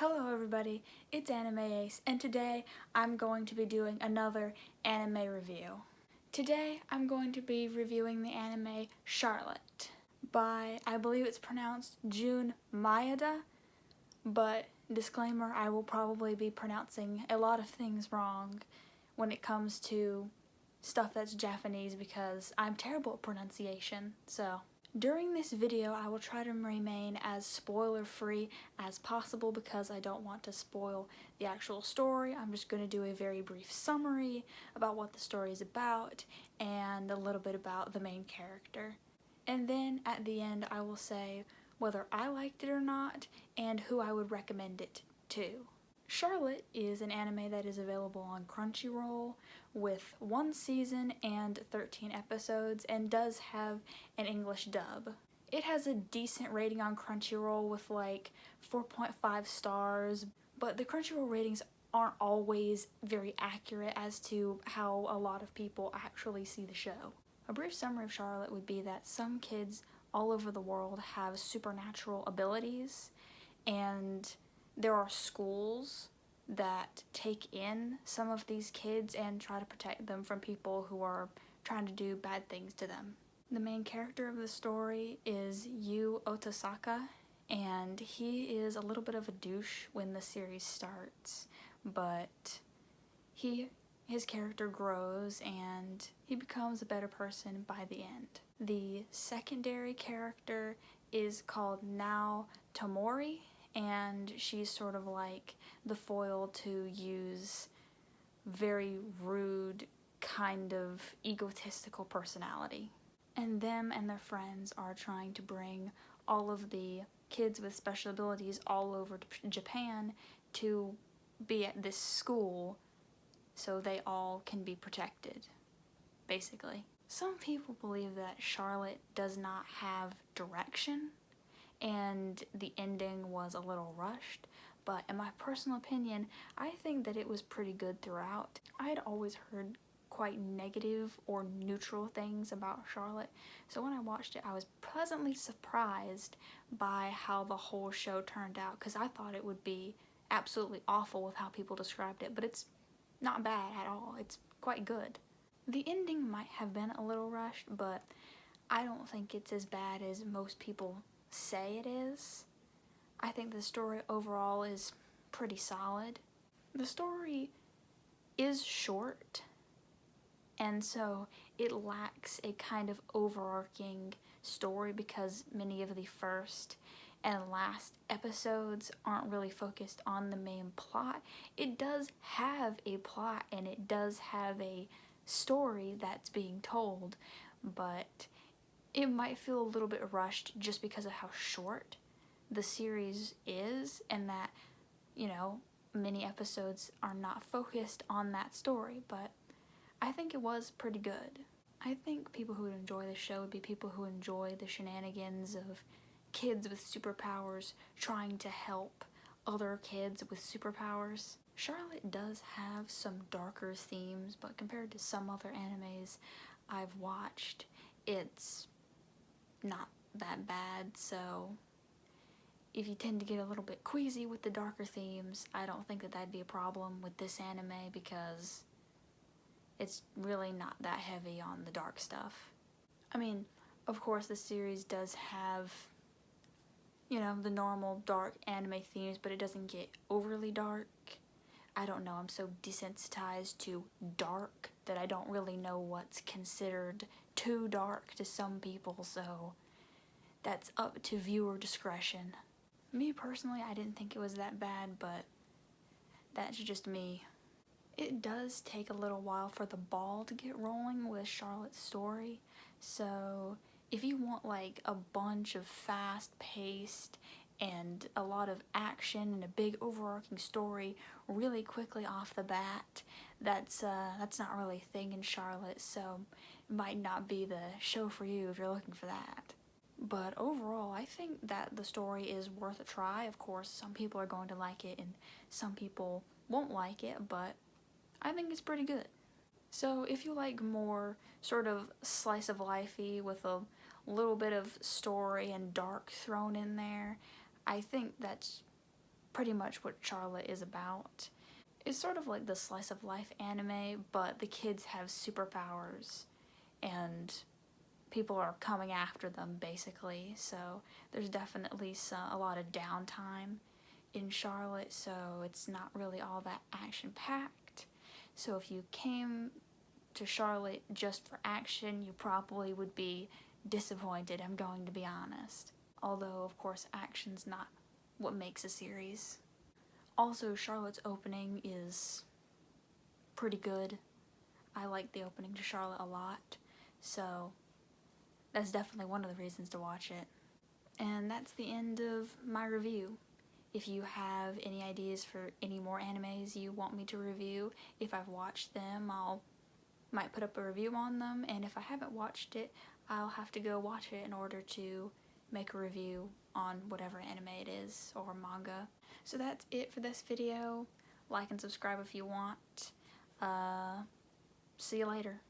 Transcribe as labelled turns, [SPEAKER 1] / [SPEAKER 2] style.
[SPEAKER 1] Hello everybody, it's Anime Ace, and today I'm going to be doing another anime review. Today I'm going to be reviewing the anime Charlotte by, I believe it's pronounced Jun Maeda, but disclaimer, I will probably be pronouncing a lot of things wrong when it comes to stuff that's Japanese because I'm terrible at pronunciation, so. During this video, I will try to remain as spoiler-free as possible because I don't want to spoil the actual story. I'm just going to do a very brief summary about what the story is about and a little bit about the main character. And then at the end, I will say whether I liked it or not and who I would recommend it to. Charlotte is an anime that is available on Crunchyroll with 1 season and 13 episodes and does have an English dub. It has a decent rating on Crunchyroll with like 4.5 stars, but the Crunchyroll ratings aren't always very accurate as to how a lot of people actually see the show. A brief summary of Charlotte would be that some kids all over the world have supernatural abilities, and there are schools that take in some of these kids and try to protect them from people who are trying to do bad things to them. The main character of the story is Yu Otosaka, and he is a little bit of a douche when the series starts, but his character grows and he becomes a better person by the end. The secondary character is called Nao Tomori, and she's sort of like the foil to Yu's very rude, kind of egotistical personality. And them and their friends are trying to bring all of the kids with special abilities all over Japan to be at this school so they all can be protected, basically. Some people believe that Charlotte does not have direction and the ending was a little rushed, but in my personal opinion, I think that it was pretty good throughout. I had always heard quite negative or neutral things about Charlotte, so when I watched it, I was pleasantly surprised by how the whole show turned out, because I thought it would be absolutely awful with how people described it, but it's not bad at all. It's quite good. The ending might have been a little rushed, but I don't think it's as bad as most people say it is. I think the story overall is pretty solid. The story is short, and so it lacks a kind of overarching story because many of the first and last episodes aren't really focused on the main plot. It does have a plot and it does have a story that's being told, but it might feel a little bit rushed just because of how short the series is, and that, you know, many episodes are not focused on that story, but I think it was pretty good. I think people who would enjoy the show would be people who enjoy the shenanigans of kids with superpowers trying to help other kids with superpowers. Charlotte does have some darker themes, but compared to some other animes I've watched, it's not that bad, so if you tend to get a little bit queasy with the darker themes, I don't think that that'd be a problem with this anime because it's really not that heavy on the dark stuff. I mean, of course the series does have, you know, the normal dark anime themes, but it doesn't get overly dark. I don't know, I'm so desensitized to dark that I don't really know what's considered too dark to some people, so that's up to viewer discretion. Me personally, I didn't think it was that bad, but that's just me. It does take a little while for the ball to get rolling with Charlotte's story, so if you want like a bunch of fast-paced and a lot of action and a big overarching story really quickly off the bat, that's not really a thing in Charlotte, so it might not be the show for you if you're looking for that. But overall, I think that the story is worth a try. Of course, some people are going to like it and some people won't like it, but I think it's pretty good. So if you like more sort of slice of life-y with a little bit of story and dark thrown in there, I think that's pretty much what Charlotte is about. It's sort of like the slice of life anime, but the kids have superpowers and people are coming after them basically, so there's definitely a lot of downtime in Charlotte, so it's not really all that action-packed. So if you came to Charlotte just for action, you probably would be disappointed, I'm going to be honest. Although, of course, action's not what makes a series. Also, Charlotte's opening is pretty good. I like the opening to Charlotte a lot, so that's definitely one of the reasons to watch it. And that's the end of my review. If you have any ideas for any more animes you want me to review, if I've watched them, might put up a review on them, and if I haven't watched it, I'll have to go watch it in order to make a review on whatever anime it is, or manga. So that's it for this video. Like and subscribe if you want. See you later.